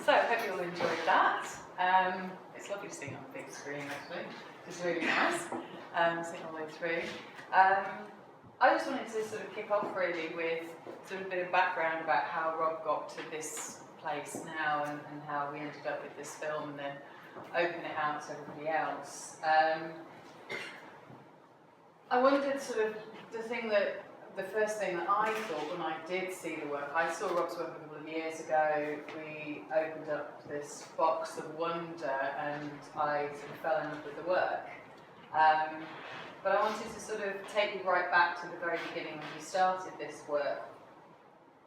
So, I hope you all enjoyed that. It's lovely to see it on the big screen, actually. It's really nice, seeing all the way through. I just wanted to sort of kick off really with sort of a bit of background about how Rob got to this place now and how we ended up with this film, and then open it out to everybody else. I wondered sort of the first thing that I thought when I did see the work, I saw Rob's work a couple of years ago. We opened up this box of wonder and I sort of fell in love with the work. But I wanted to sort of take you right back to the very beginning when you started this work.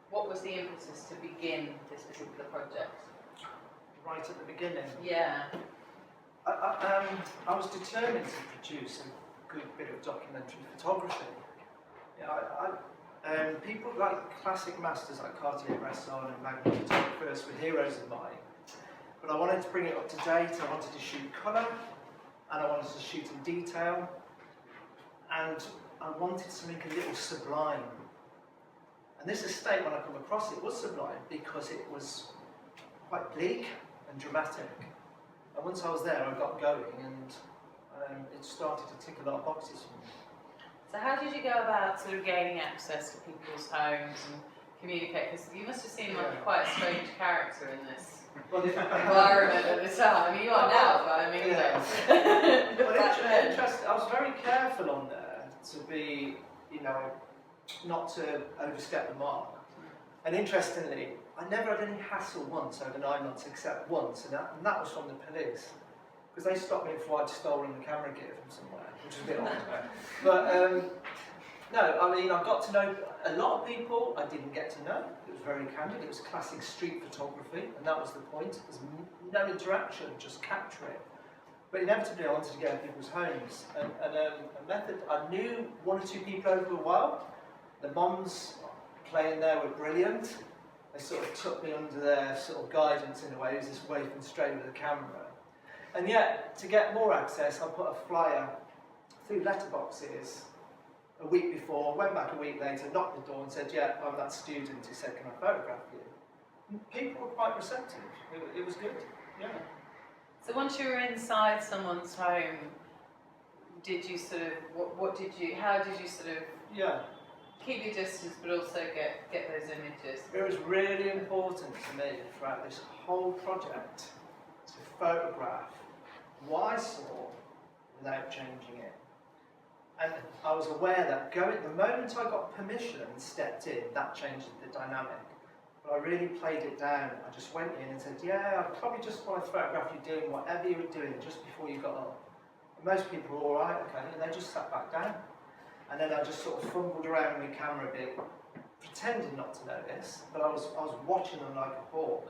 What was the impetus to begin this particular project? Right at the beginning? Yeah. I was determined to produce a good bit of documentary photography. People like classic masters like Cartier-Bresson and Magnum photographers were heroes of mine. But I wanted to bring it up to date. I wanted to shoot colour, and I wanted to shoot in detail, and I wanted something a little sublime. And this estate, when I come across it, was sublime because it was quite bleak and dramatic. And once I was there, I got going, and it started to tick a lot of boxes for me. So how did you go about sort of gaining access to people's homes and communicate? Because you must have seemed like quite a strange character in this environment at the time. I mean, you are now, but I mean, interesting. I was very careful on there to be, not to overstep the mark. And interestingly, I never had any hassle once over 9 months, except once, and that was from the police. Because they stopped me before I'd stolen the camera gear from somewhere, which is a bit odd. But no, I mean, I got to know a lot of people I didn't get to know. It was very candid. It was classic street photography, and that was the point. There's no interaction, just capture it. But inevitably, I wanted to get in people's homes. And a method, I knew 1 or 2 people over a while. The moms playing there were brilliant. They sort of took me under their sort of guidance in a way. It was just waving straight with the camera. And yet, to get more access, I put a flyer through letterboxes a week before, went back a week later, knocked the door and said, yeah, I'm that student who said, can I photograph you? And people were quite receptive. It was good, yeah. So once you were inside someone's home, did you sort of, how did you sort of keep your distance but also get those images? It was really important to me throughout this whole project to photograph what I saw without changing it. And I was aware that the moment I got permission and stepped in, that changed the dynamic. But I really played it down. I just went in and said, yeah, I probably just want to photograph you doing whatever you were doing just before you got up. And most people were all right, okay, and they just sat back down. And then I just sort of fumbled around with my camera a bit, pretending not to notice, but I was watching them like a hawk.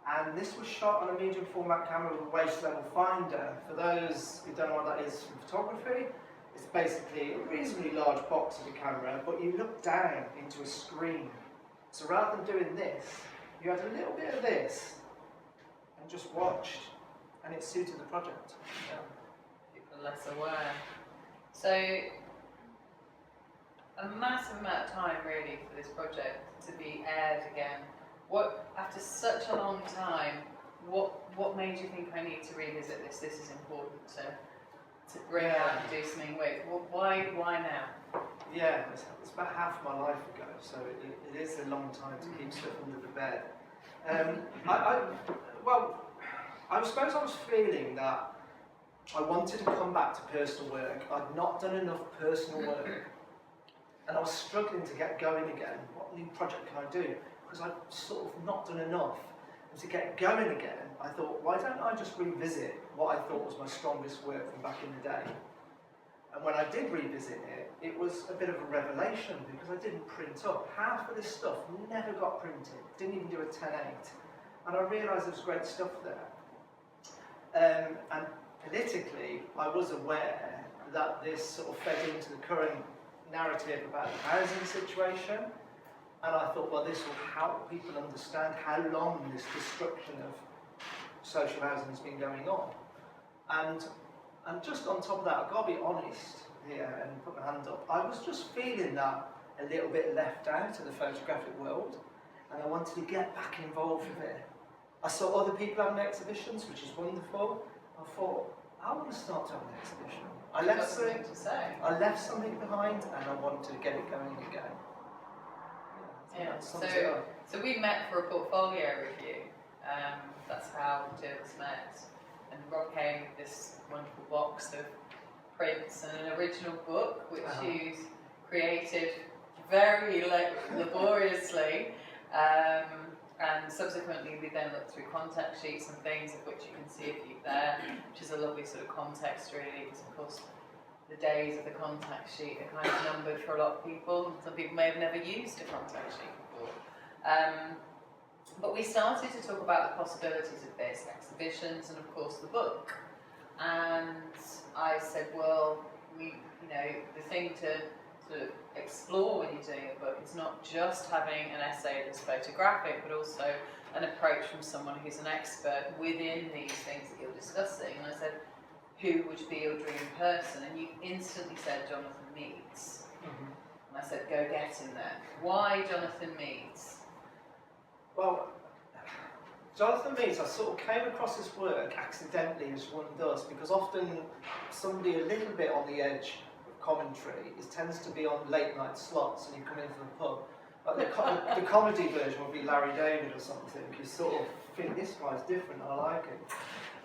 And this was shot on a medium format camera with a waist level finder. For those who don't know what that is from photography, it's basically a reasonably large box of a camera, but you look down into a screen. So rather than doing this, you had a little bit of this and just watched, and it suited the project. Yeah. People less aware. So, a massive amount of time really for this project to be aired again. After such a long time, what made you think I need to revisit this? This is important to bring out and do something with. Why now? Yeah, it's about half my life ago, so it is a long time to keep stuff under the bed. I suppose I was feeling that I wanted to come back to personal work. I'd not done enough personal work, and I was struggling to get going again. What new project can I do? Because I'd sort of not done enough. And to get going again, I thought, why don't I just revisit what I thought was my strongest work from back in the day? And when I did revisit it, it was a bit of a revelation because I didn't print up. Half of this stuff never got printed, didn't even do a 10/8. And I realised there was great stuff there. And politically, I was aware that this sort of fed into the current narrative about the housing situation. And I thought, well, this will help people understand how long this destruction of social housing has been going on. And just on top of that, I've got to be honest here and put my hand up. I was just feeling that a little bit left out of the photographic world, and I wanted to get back involved with it. I saw other people having exhibitions, which is wonderful. I thought, I want to start to have an exhibition. I left something behind, and I wanted to get it going again. Yeah. So we met for a portfolio review. That's how the two of us met. And Rob came with this wonderful box of prints and an original book, which he's created very laboriously. And subsequently we then looked through contact sheets and things, of which you can see a few there, which is a lovely sort of context really, because of course the days of the contact sheet are kind of numbered for a lot of people. Some people may have never used a contact sheet before. But we started to talk about the possibilities of this, exhibitions and of course the book. And I said, well, the thing to sort of explore when you're doing a book is not just having an essay that's photographic, but also an approach from someone who's an expert within these things that you're discussing. And I said, who would be your dream person? And you instantly said Jonathan Meades. Mm-hmm. And I said, go get him there. Why Jonathan Meades? Well, Jonathan Meades, I sort of came across his work accidentally, as one does, because often somebody a little bit on the edge of commentary tends to be on late night slots, and you come into the pub. Like the comedy version would be Larry David or something. You sort of think, this guy's different, I like him.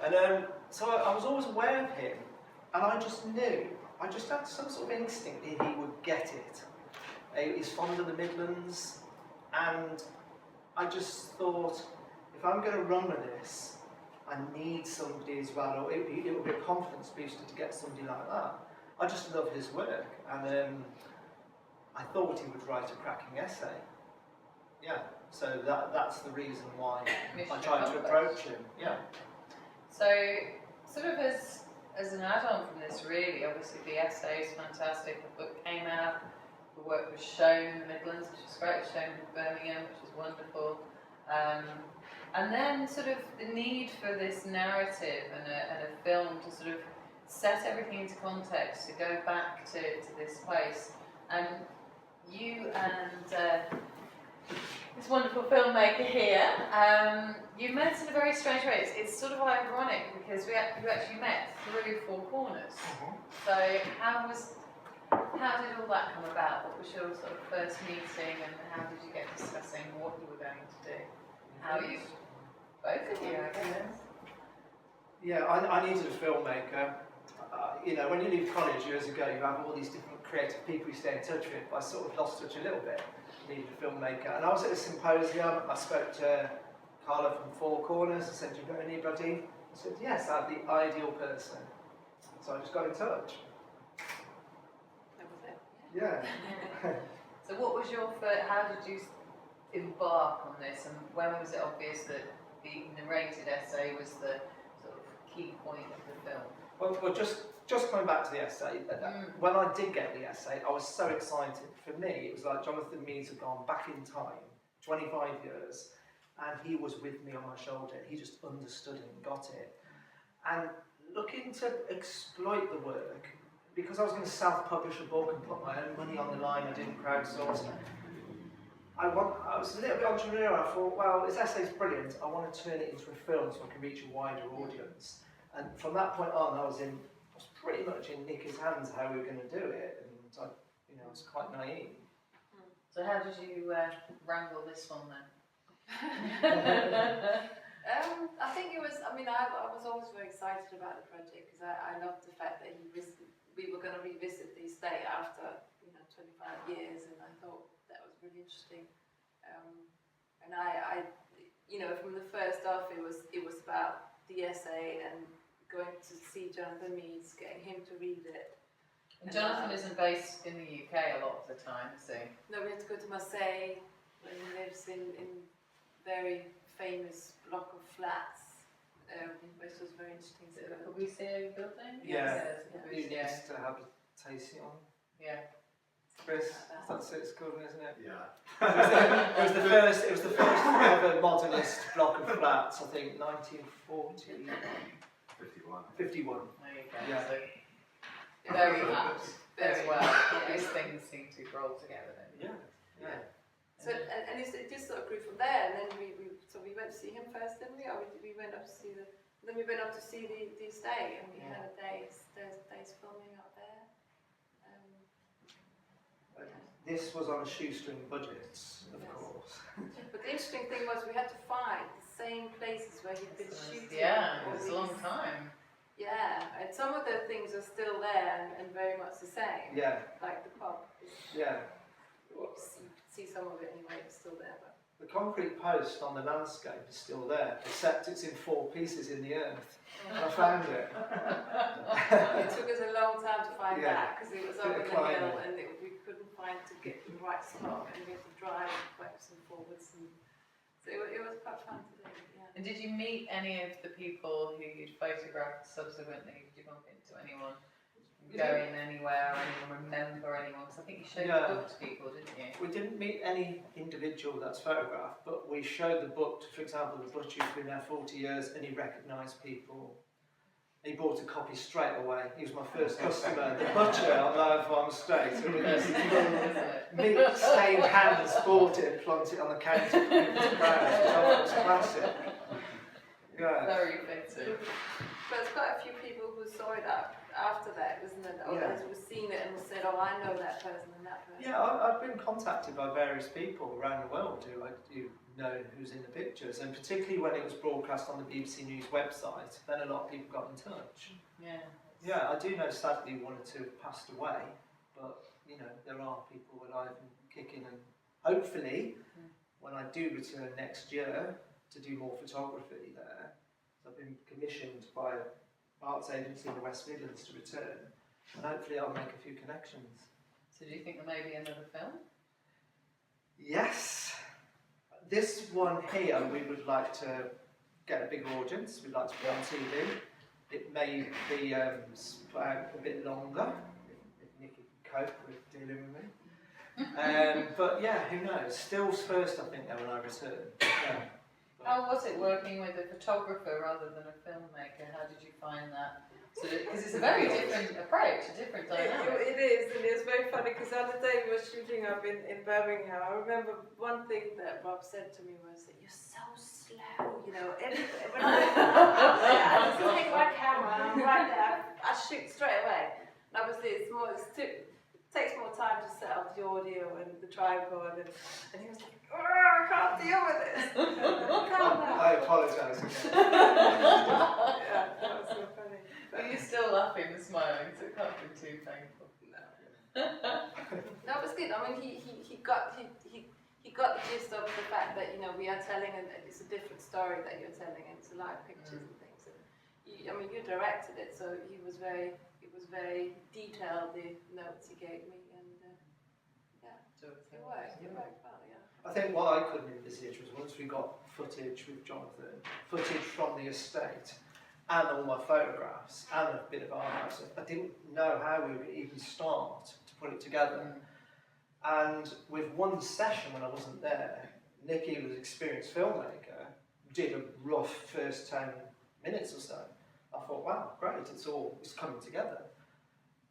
And so I was always aware of him, and I just knew, I just had some sort of instinct that he would get it. He's fond of the Midlands, and I just thought, if I'm going to run with this, I need somebody as well, or it would be a confidence booster to get somebody like that. I just love his work, and I thought he would write a cracking essay. Yeah, so that's the reason why I tried to approach him. Yeah. So, sort of as an add-on from this, really, obviously the essay is fantastic. The book came out. The work was shown in the Midlands, which was great. It was shown in Birmingham, which was wonderful. And then sort of the need for this narrative and a film to sort of set everything into context, to go back to this place. And you and this wonderful filmmaker here, you met in a very strange way. It's sort of ironic because you actually met through Four Corners. Mm-hmm. So how did all that come about? What was your sort of first meeting, and how did you get discussing what you were going to do? How you, both of you, I guess. Yeah, I needed a filmmaker. When you leave college years ago, you have all these different creative people you stay in touch with. I sort of lost touch a little bit. Needed a filmmaker, and I was at a symposium. I spoke to Carla from Four Corners. I said, "Do you know anybody?" I said, "Yes, I'm the ideal person." So I just got in touch. That was it. Yeah. So what was your first, how did you embark on this, and when was it obvious that the narrated essay was the sort of key point of the film? Well, just coming back to the essay, when I did get the essay, I was so excited. For me, it was like Jonathan Meades had gone back in time, 25 years, and he was with me on my shoulder. He just understood it and got it. And looking to exploit the work, because I was going to self-publish a book and put my own money on the line, I didn't crowdsource. I was a little bit entrepreneurial. I thought, well, this essay's brilliant. I want to turn it into a film so I can reach a wider audience. And from that point on, I was pretty much in Nikki's hands how we were going to do it, and I was quite naive. So how did you wrangle this one then? I think it was. I was always very excited about the project because I loved the fact that we were going to revisit the estate after 25 years, and I thought that was really interesting. And I from the first off, it was about the essay and going to see Jonathan Meades, getting him to read it. And Jonathan isn't based in the UK a lot of the time, is he? No, we had to go to Marseille, where he lives in very famous block of flats, which was very interesting. Is it the Corbusier building? Yeah, Yes, it used to have a tasting. Yeah. Chris, that's it's called, isn't it? Yeah. It was the first ever modernist block of flats, I think, 1940. 51. There you go. Yeah. So, very apt as well. These things seem to roll together then. Yeah. So and it just sort of grew from there, and then we went to see him first, didn't we? Or we went up to see then we went up to see the estate, and we had a days filming up there. This was on a shoestring budget, of course. But the interesting thing was we had to find the same places where he'd been shooting. Yeah, it was a long time. Yeah, and some of the things are still there and very much the same. Yeah. Like the pub. Yeah. You see some of it anyway, it's still there. But. The concrete post on the landscape is still there, except it's in 4 pieces in the earth. And I found it. It took us a long time to find that, because it was up on the hill and we couldn't find to get the right spot, and we had to drive backwards and forwards. And so it was quite fun to do, yeah. And did you meet any of the people who you'd photographed subsequently? Did you bump into anyone going anywhere, or anyone remember anyone? Because I think you showed the book to people, didn't you? We didn't meet any individual that's photographed, but we showed the book to, for example, the butcher who's been there 40 years, and he recognised people. He bought a copy straight away. He was my first customer. The butcher on Lion Farm Estate. Meat stained hands, bought it and planted it on the counter for people to browse, which I thought was classic. Yeah. Very fitting. But there's quite a few people who saw it after that, wasn't it? Or those who've seen it and said, oh, I know that person and that person. Yeah, I've been contacted by various people around the world who know who's in the pictures, and particularly when it was broadcast on the BBC News website, then a lot of people got in touch. Yeah. Yeah, I do know sadly 1 or 2 have passed away, but there are people alive and kicking, and hopefully when I do return next year to do more photography there, I've been commissioned by an arts agency in the West Midlands to return, and hopefully I'll make a few connections. So do you think there may be another film? Yes. This one here we would like to get a bigger audience, we'd like to be on TV. It may be a bit longer, if Nikki can cope with dealing with me. But yeah, who knows? Stills first, I think, when I return. Yeah. How was it working with a photographer rather than a filmmaker? How did you find that? Because it's a very different approach, a different dynamic. It is, and it's very funny because the other day we were shooting up in Birmingham. I remember one thing that Rob said to me was that you're so slow, when I just take my camera and I'm right there, I shoot straight away. And obviously it takes more time to set up the audio and the tripod, and he was like, I can't deal with this. Calm down. I apologise. Yeah, that was so funny. But you're still laughing and smiling, so it can't be too painful. No, it was good. I mean, he got the gist of the fact that we are telling, and it's a different story that you're telling, and it's live pictures and things. And you directed it, so it was very detailed. The notes he gave me, and it worked well. Yeah. I think what I couldn't envisage was once we got footage with Jonathan, footage from the estate, and all my photographs, and a bit of archives, I didn't know how we would even start to put it together. And with one session when I wasn't there, Nikki was an experienced filmmaker, did a rough first 10 minutes or so. I thought, wow, great, it's coming together.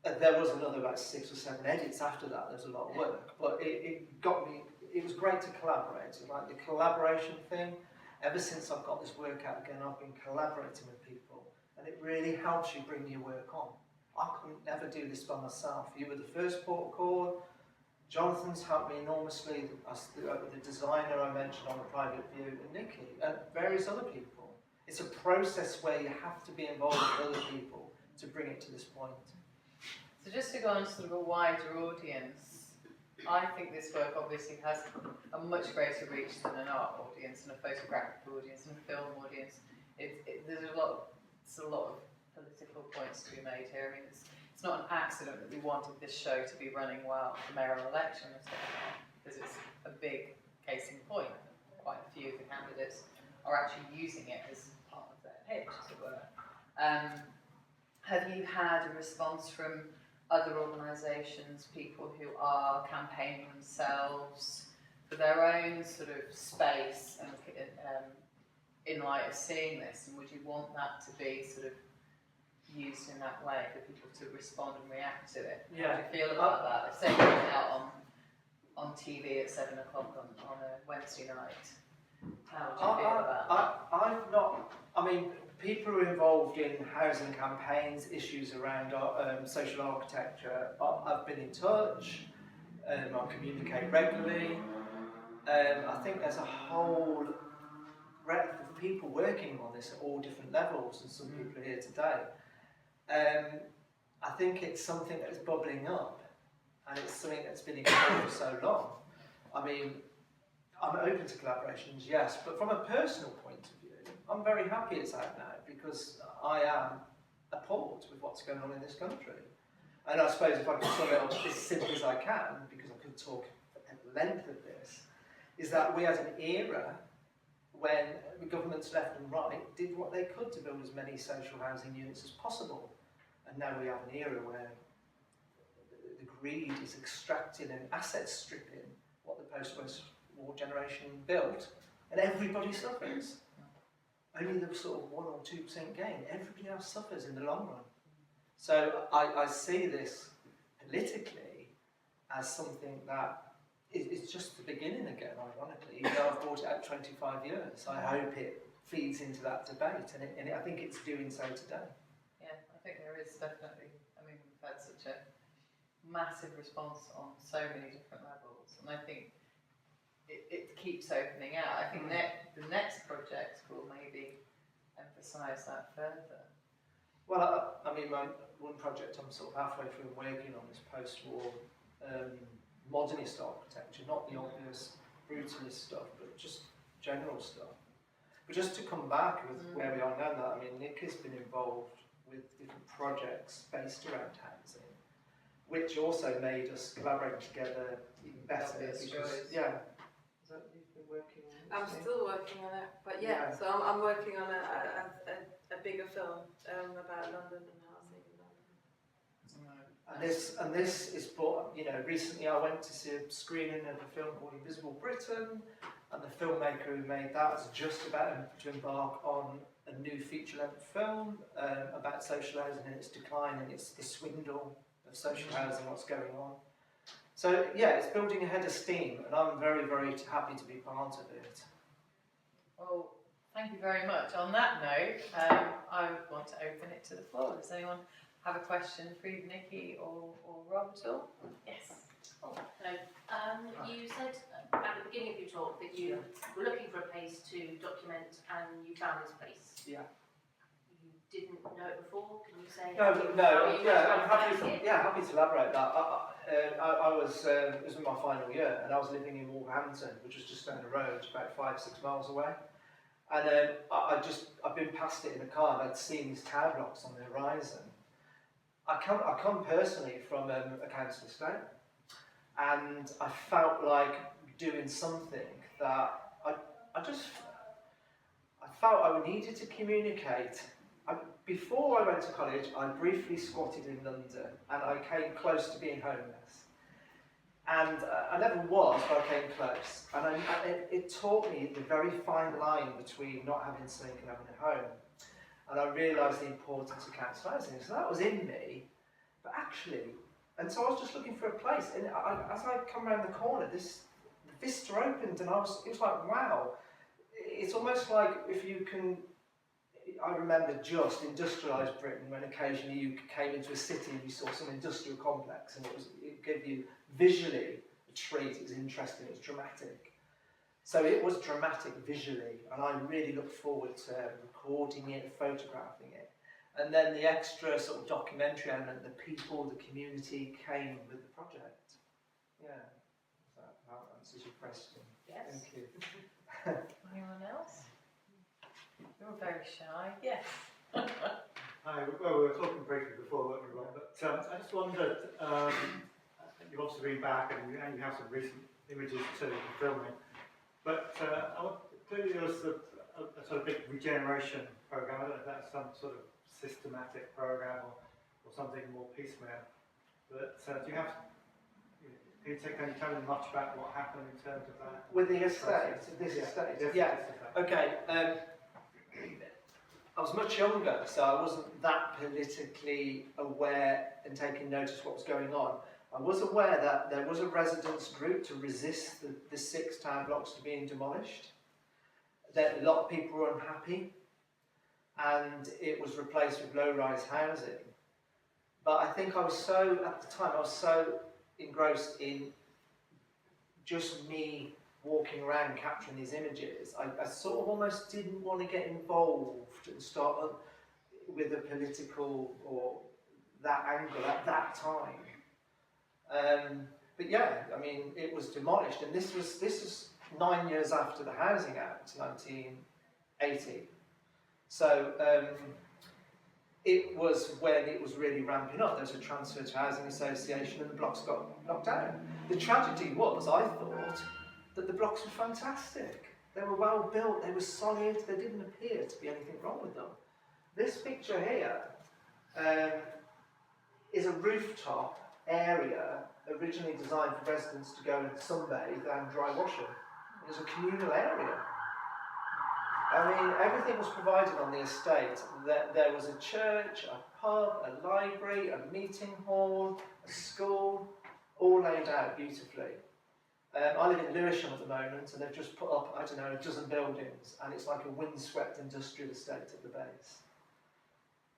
And there was another about 6 or 7 edits after that. There's a lot of work, but it got me. It was great to collaborate. And like the collaboration thing, ever since I've got this work out again, I've been collaborating with people, and it really helps you bring your work on. I couldn't never do this by myself. You were the first port of call. Jonathan's helped me enormously. The designer I mentioned on the private view, and Nikki, and various other people. It's a process where you have to be involved with other people to bring it to this point. So just to go on to sort of a wider audience, I think this work obviously has a much greater reach than an art audience and a photographic audience and a film audience. There's a lot of political points to be made here. I mean, it's not an accident that we wanted this show to be running while the mayoral election was going on, because it's a big case in point. Quite a few of the candidates are actually using it as part of their pitch, as it were. Have you had a response from other organisations, people who are campaigning themselves for their own sort of space and in light of seeing this, and would you want that to be sort of used in that way for people to respond and react to it? Yeah. How do you feel about that? If say you're out on on TV at 7 o'clock on a Wednesday night. How would you feel about that? I've not. I mean, people who are involved in housing campaigns, issues around social architecture. I've been in touch. I communicate regularly. I think there's a whole breadth of people working on this at all different levels, and some people are here today. I think it's something that's bubbling up, and it's something that's been ignored for so long. I mean, I'm open to collaborations, yes, but from a personal point of view, I'm very happy it's out now because I am appalled with what's going on in this country. And I suppose if I can sum it up as simply as I can, because I could talk at length of this, is that we had an era when the governments left and right did what they could to build as many social housing units as possible. And now we have an era where the greed is extracting and asset stripping what the post-war generation built, and everybody suffers. Only the sort of 1 or 2% gain. Everybody else suffers in the long run. So I see this politically as something that is just the beginning again, ironically. Even though I've brought it out 25 years, I hope it feeds into that debate, and I think it's doing so today. Yeah, I think there is definitely. I mean, we've had such a massive response on so many different levels, and I think it keeps opening out. I think the next project will maybe emphasise that further. Well, I mean, one project I'm sort of halfway through working on is post-war modernist architecture, not the obvious brutalist stuff, but just general stuff. But just to come back with where we are now, I mean, Nick has been involved with different projects based around housing, which also made us collaborate together even better. Because, yeah. Is that what you've been working on? I'm still working on it, but yeah. So I'm working on a bigger film about London and housing in London. And this is brought. You know, recently I went to see a screening of a film called Invisible Britain, and the filmmaker who made that is just about to embark on a new feature-length film about social housing and its decline, and it's the swindle of social housing, what's going on. So yeah, it's building ahead of steam, and I'm very, very happy to be part of it. Well, thank you very much. On that note, I want to open it to the floor. Does anyone have a question for either Nikki or Rob at all? Yes. Oh, hello. You said at the beginning of your talk that you were looking for a place to document, and you found this place. Yeah. You didn't know it before. Can you say? I'm happy to elaborate that. I was it was in my final year, and I was living in Wolverhampton, which was just down the road, about 5-6 miles away. And I've been past it in a car, and I'd seen these tower blocks on the horizon. I come personally from a council estate, and I felt like doing something that I felt I needed to communicate. Before I went to college, I briefly squatted in London, and I came close to being homeless. And I never was, but I came close. And it taught me the very fine line between not having something and having a home. And I realised the importance of council housing. So that was in me, but actually, and so I was just looking for a place. And as I come around the corner, the vista opened, and it was like, wow. It's almost like if you can. I remember just industrialised Britain when occasionally you came into a city and you saw some industrial complex, and it gave you visually a treat. It was interesting, it was dramatic. So it was dramatic visually, and I really looked forward to recording it, photographing it. And then the extra sort of documentary element, the people, the community came with the project. Yeah, that answers your question. Yes. Thank you. Anyone else? You're very shy. Yes. Hi. Well, we were talking briefly before, weren't we, Rob? But I just wondered, you've obviously been back and you have some recent images too from filming. But clearly there was a sort of big regeneration program. I don't know if that's some sort of systematic program or something more piecemeal. But can you tell me much about what happened in terms of that? With the estate, this estate? Yeah. Okay. I was much younger, so I wasn't that politically aware and taking notice of what was going on. I was aware that there was a residents group to resist the 6 tower blocks being demolished. That a lot of people were unhappy, and it was replaced with low-rise housing. But I think at the time, I was so engrossed in just me walking around capturing these images, I sort of almost didn't want to get involved and start with a political or that angle at that time. But yeah, I mean, it was demolished, and this was 9 years after the Housing Act, 1980. So it was when it was really ramping up. There was a transfer to housing association, and the blocks got knocked down. The tragedy was, I thought, that the blocks were fantastic. They were well built, they were solid, there didn't appear to be anything wrong with them. This picture here is a rooftop area originally designed for residents to go and sunbathe and dry washing. It was a communal area. I mean, everything was provided on the estate. There was a church, a pub, a library, a meeting hall, a school, all laid out beautifully. I live in Lewisham at the moment, and they've just put up, I don't know, a dozen buildings, and it's like a windswept industrial estate at the base.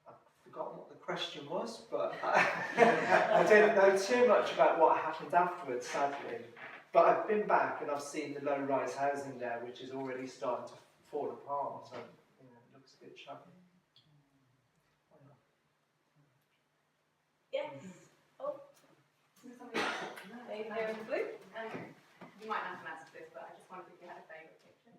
I've forgotten what the question was, but I didn't know too much about what happened afterwards, sadly. But I've been back, and I've seen the low-rise housing there, which is already starting to fall apart, and it looks a bit shabby. Yes. Oh. Maybe here in the blue. You might not have an answer to this, but I just wondered if you had a favourite picture.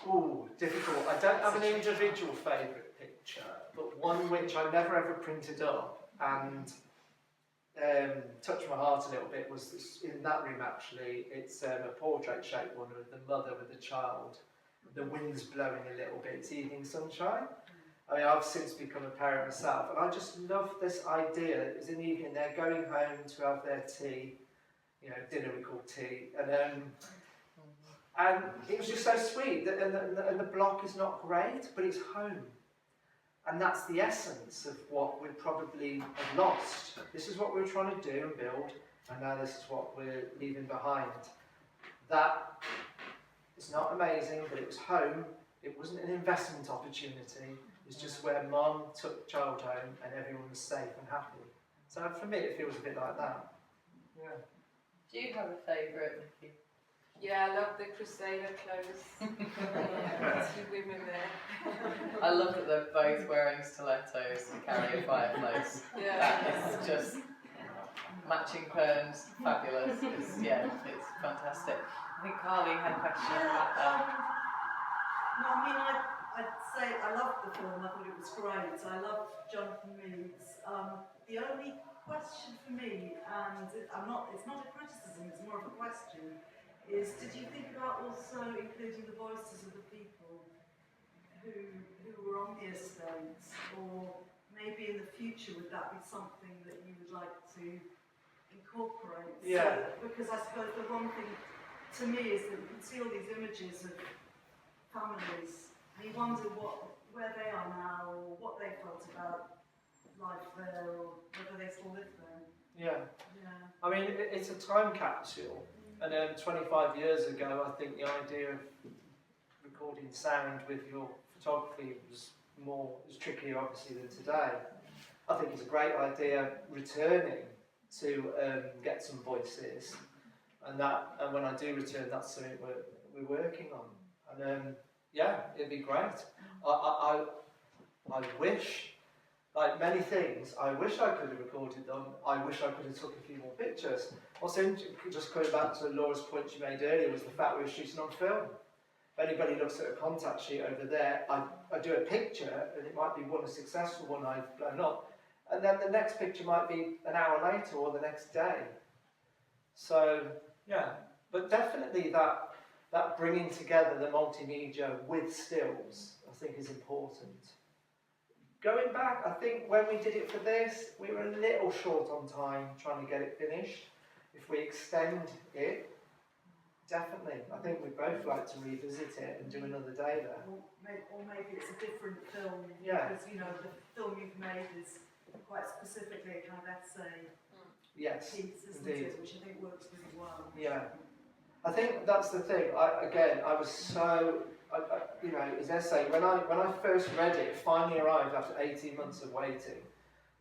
Ooh, difficult. I don't have an individual favourite picture, but one which I never ever printed up and touched my heart a little bit was this, in that room actually. It's a portrait-shaped one with the mother with the child. The wind's blowing a little bit. It's evening sunshine. I mean, I've since become a parent myself, and I just love this idea. It's in the evening, they're going home to have their tea. Dinner we call tea, and it was just so sweet. And the block is not great, but it's home, and that's the essence of what we probably have lost. This is what we were trying to do and build, and now this is what we're leaving behind. That is not amazing, but it was home. It wasn't an investment opportunity. It's just where mum took the child home, and everyone was safe and happy. So for me, it feels a bit like that. Yeah. Do you have a favourite, Nikki? Yeah, I love the Crusader clothes. Two women there. I love that they're both wearing stilettos and carry a fireplace. Yeah. That is just matching perms, fabulous. It's fantastic. I think Carly had a question about that. No, I mean, I'd say I loved the film. I thought it was great. I loved Jonathan Meades. The only question for me, and it's not a criticism, it's more of a question, is did you think about also including the voices of the people who were on the estates, or maybe in the future would that be something that you would like to incorporate? Yeah. So, because I suppose the one thing to me is that you can see all these images of families, and you wonder where they are now, or what they felt about life there, or whether they still live there. Yeah. Yeah. I mean, it's a time capsule, and 25 years ago, I think the idea of recording sound with your photography was trickier, obviously, than today. I think it's a great idea returning to get some voices, and when I do return, that's something we're working on, and it'd be great. I wish. Like many things, I wish I could have recorded them. I wish I could have took a few more pictures. Also, just going back to Laura's point she made earlier, was the fact we were shooting on film. If anybody looks at a contact sheet over there, I do a picture, and it might be a successful one I've blown up, and then the next picture might be an hour later or the next day. So, yeah, but definitely that bringing together the multimedia with stills, I think, is important. Going back, I think when we did it for this, we were a little short on time trying to get it finished. If we extend it, definitely. I think we'd both like to revisit it and do another day there. Or maybe it's a different film, Yeah. because the film you've made is quite specifically a kind of essay Yes, piece, isn't indeed. it? Which I think works really well. Yeah. I think that's the thing. I was so, you know, his essay, when I first read it, it finally arrived after 18 months of waiting.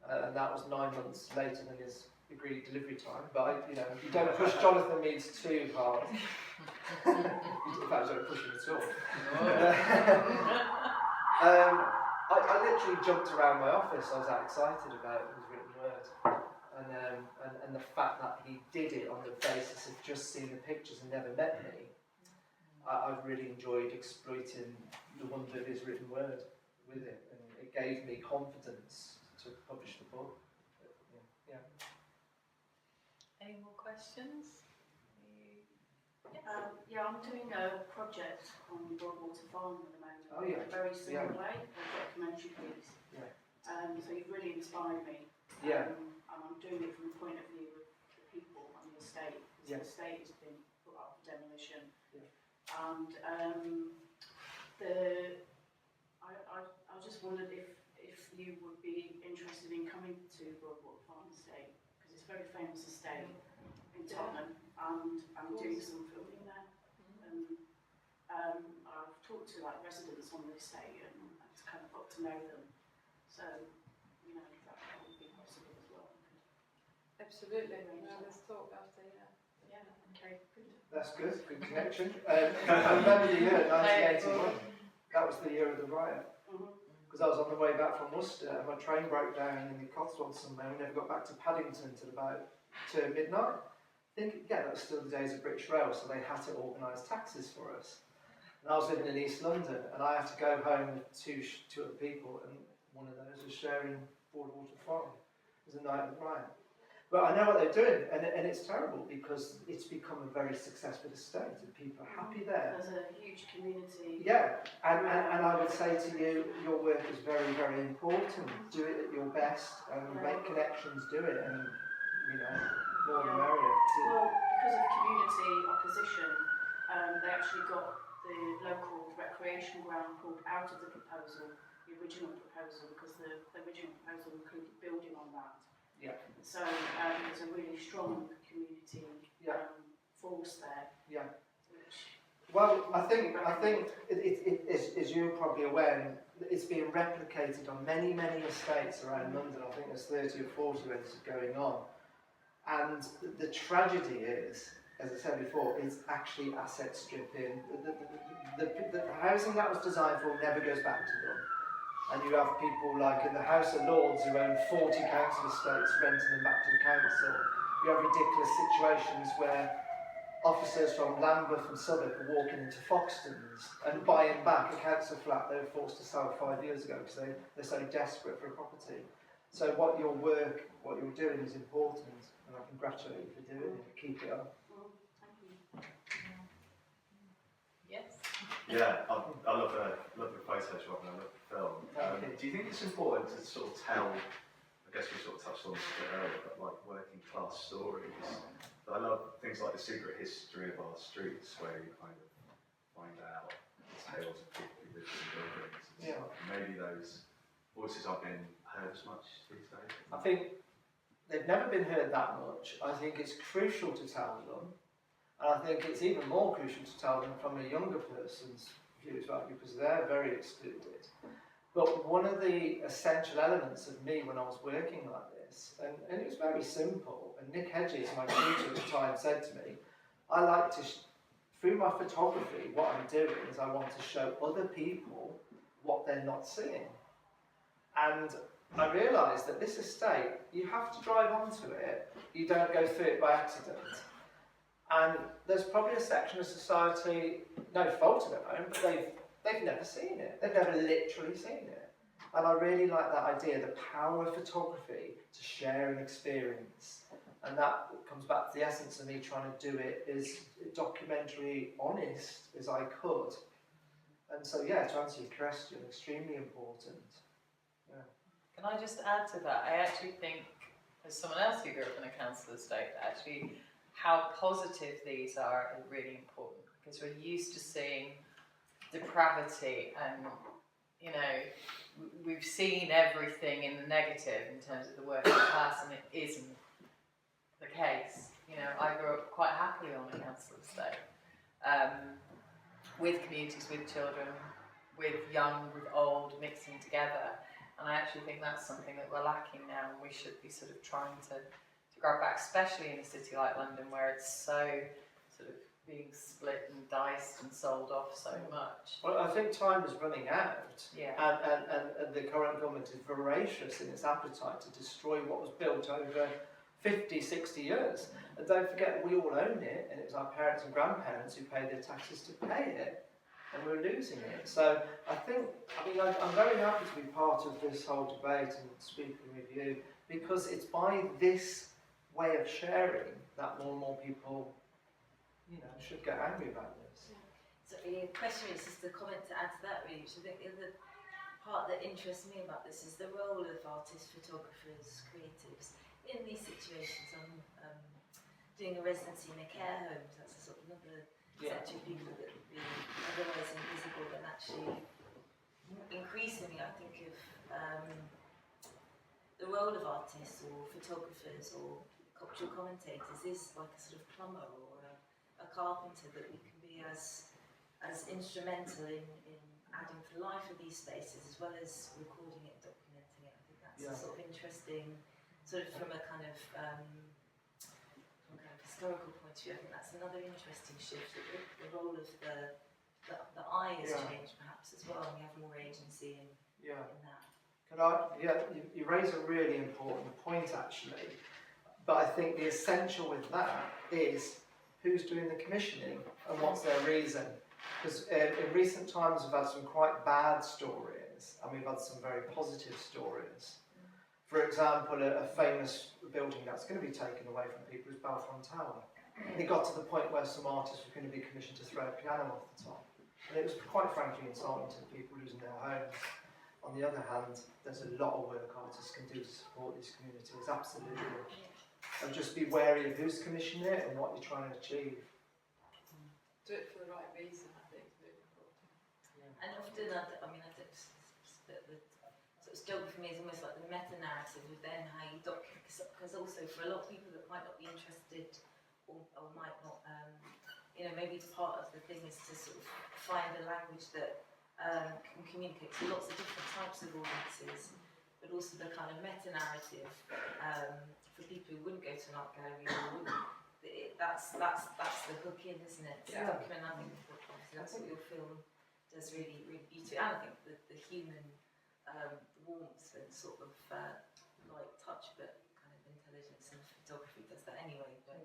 And that was 9 months later than his agreed delivery time. But, you know, you don't push Jonathan Meades too hard. In fact, you don't push him at all. I literally jumped around my office. I was that excited about his written word. And the fact that he did it on the basis of just seeing the pictures and never met me, I've really enjoyed exploiting the wonder of his written word with it, and it gave me confidence to publish the book. Yeah. Any more questions? Yeah, I'm doing a project on Broadwater Farm at the moment. Oh, yeah. In a very similar way, a documentary piece. Yeah. So you've really inspired me. Yeah. And I'm doing it from the point of view of the people on the estate. Because Yeah. the estate has been put up for demolition. Yeah. And I just wondered if you would be interested in coming to Broadwater Farm Estate, because it's a very famous estate in Tottenham, and I'm doing some filming there. And I've talked to like residents on the estate and I've kind of got to know them. So, you know, that would be possible as well. Absolutely. Let's talk after, Yeah, okay, good. That's good connection. I remember the year 1981. That was the year of the riot. Because I was on the way back from Worcester and my train broke down in the Cotswolds somewhere. We never got back to Paddington until about midnight. I think, yeah, that was still the days of British Rail, so they had to organise taxis for us. And I was living in East London, and I had to go home with two other people, and one of those was sharing Broadwater Farm. It was a night of the riot. But I know what they're doing, and it's terrible because it's become a very successful estate, and people are happy there. There's a huge community. Yeah, and I would say to you, your work is very, very important. Do it at your best, and make connections, do it, and, you know, more the merrier. Well, because of community opposition, they actually got the local recreation ground pulled out of the proposal, the original proposal, because the original proposal included building on that. Yeah. So there's a really strong community force there. Yeah. Which Well, I think it as you're probably aware, it's being replicated on many estates around London. I think there's 30 or 40 where this is going on. And the tragedy is, as I said before, it's actually asset stripping. The housing that was designed for never goes back to them. And you have people like in the House of Lords who own 40 council estates renting them back to the council. You have ridiculous situations where officers from Lambeth and Southwark are walking into Foxtons and buying back a council flat they were forced to sell 5 years ago because they're so desperate for a property. So what you're doing is important, and I congratulate you for doing it. Keep it up. thank you. Yes. Yeah, I love the Photoshop and I love the film. Okay. Do you think it's important to sort of tell, I guess we sort of touched on this a bit earlier, but like working class stories? But I love things like the secret history of our streets, where you kind of find out tales of people who live in buildings and stuff. Maybe those voices aren't being heard as much these days. I think they've never been heard that much. I think it's crucial to tell them. And I think it's even more crucial to tell them from a younger person's view as well, because they're very excluded. But one of the essential elements of me when I was working like this, and it was very simple, and Nick Hedges, my tutor at the time, said to me, I like to, through my photography, what I'm doing is I want to show other people what they're not seeing. And I realised that this estate, you have to drive onto it, you don't go through it by accident. And there's probably a section of society, no fault of their own, but they've never seen it. They've never literally seen it. And I really like that idea, the power of photography to share an experience. And that comes back to the essence of me trying to do it as documentary honest as I could. And so, yeah, to answer your question, extremely important. Yeah. Can I just add to that? I actually think, as someone else who grew up in a council estate, actually how positive these are is really important, because we're used to seeing depravity and, you know, we've seen everything in the negative in terms of the working class, and it isn't the case. You know, I grew up quite happily on a council estate, with communities, with children, with young, with old, mixing together. And I actually think that's something that we're lacking now, and we should be sort of trying to grab back, especially in a city like London, where it's so sort of being split and diced and sold off so much. Well, I think time is running out, Yeah. and the current government is voracious in its appetite to destroy what was built over 50, 60 years. And don't forget, we all own it, and it was our parents and grandparents who paid their taxes to pay it, and we're losing it. So I'm very happy to be part of this whole debate and speaking with you, because it's by this way of sharing that more and more people, should get angry about this. So the question is just a comment to add to that, really, which I think the other part that interests me about this is the role of artists, photographers, creatives in these situations. I'm doing a residency in a care home, so that's a sort of another sector of people that would be otherwise invisible, and actually increasingly I think of the role of artists or photographers or cultural commentators is like a sort of plumber or a carpenter, that we can be as instrumental in adding to the life of these spaces, as well as recording it, documenting it. I think that's a sort of interesting, sort of from a kind of historical point of view. I think that's another interesting shift, that the role of the eye has changed perhaps as well, and we have more agency in that. You raise a really important point, actually, but I think the essential with that is who's doing the commissioning and what's their reason. Because in recent times we've had some quite bad stories, and we've had some very positive stories. For example, a famous building that's going to be taken away from people is Balfron Tower. And it got to the point where some artists were going to be commissioned to throw a piano off the top. And it was quite frankly insulting to people losing their homes. On the other hand, there's a lot of work artists can do to support these communities, absolutely. And just be wary of who's commissioning it and what you're trying to achieve. Do it for the right reason, I think, is really important. And often, I think the sort of struggle for me is almost like the meta-narrative of then how you document, because also for a lot of people that might not be interested or might not, maybe part of the thing is to sort of find a language that can communicate to lots of different types of audiences, but also the kind of meta-narrative for people who wouldn't go to an art gallery or wouldn't. That's the hook in, isn't it? To document, I think that's what your film does really, really beautifully. And I think the human warmth and sort of light touch, but kind of intelligence and photography does that anyway. But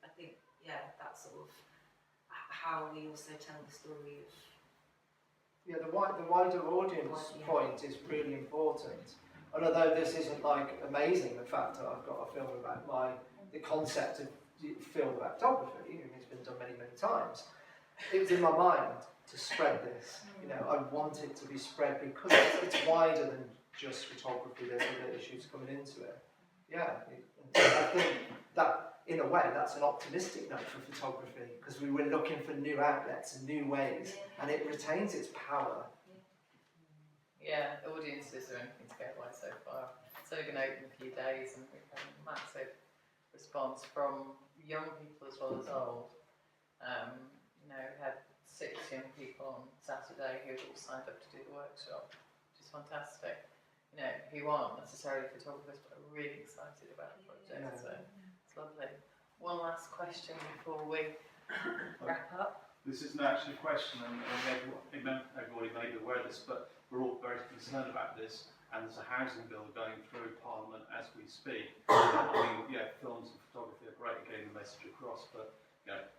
I think, that's sort of how we also tell the story of. Yeah, the wider audience point is really important. And although this isn't like amazing, the fact that I've got a film about the concept of film about photography, and it's been done many, many times, it was in my mind to spread this. I want it to be spread because it's wider than just photography. There's other issues coming into it. I think that, in a way, that's an optimistic note for photography, because we were looking for new outlets and new ways, and it retains its power. Yeah, audiences are anything to go by so far. It's only been open a few days, and we've had a massive response from young people as well as old. We had 6 young people on Saturday who had all signed up to do the workshop, which is fantastic. Who aren't necessarily photographers, but are really excited about the project, so it's lovely. One last question before we wrap up. This isn't actually a question, and everybody may be aware of this, but we're all very concerned about this, and there's a housing bill going through Parliament as we speak. Films and photography are great at getting the message across, but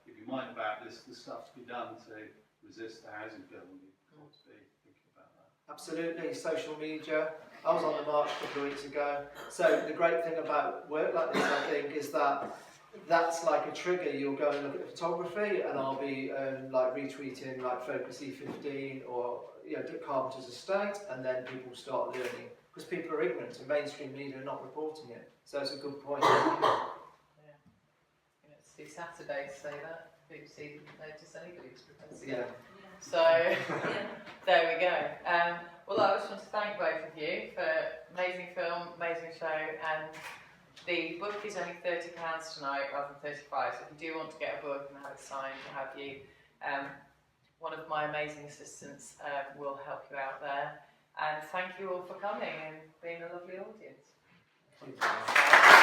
if you mind about this, there's stuff to be done to resist the housing bill, and you've got to be thinking about that. Absolutely, social media. I was on the march a couple of weeks ago. So the great thing about work like this, I think, is that that's like a trigger. You'll go and look at the photography, and I'll be retweeting Focus E15 or Carpenter's Estate, and then people start learning, because people are ignorant and mainstream media are not reporting it. So it's a good point. See Saturday say that. BBC didn't notice anybody was proposing Yeah. it. So there we go. Well, I just want to thank both of you for amazing film, amazing show, and The book is only £30 tonight rather than 35. So if you do want to get a book and have it signed, what have you, one of my amazing assistants will help you out there. And thank you all for coming and being a lovely audience. Thank you.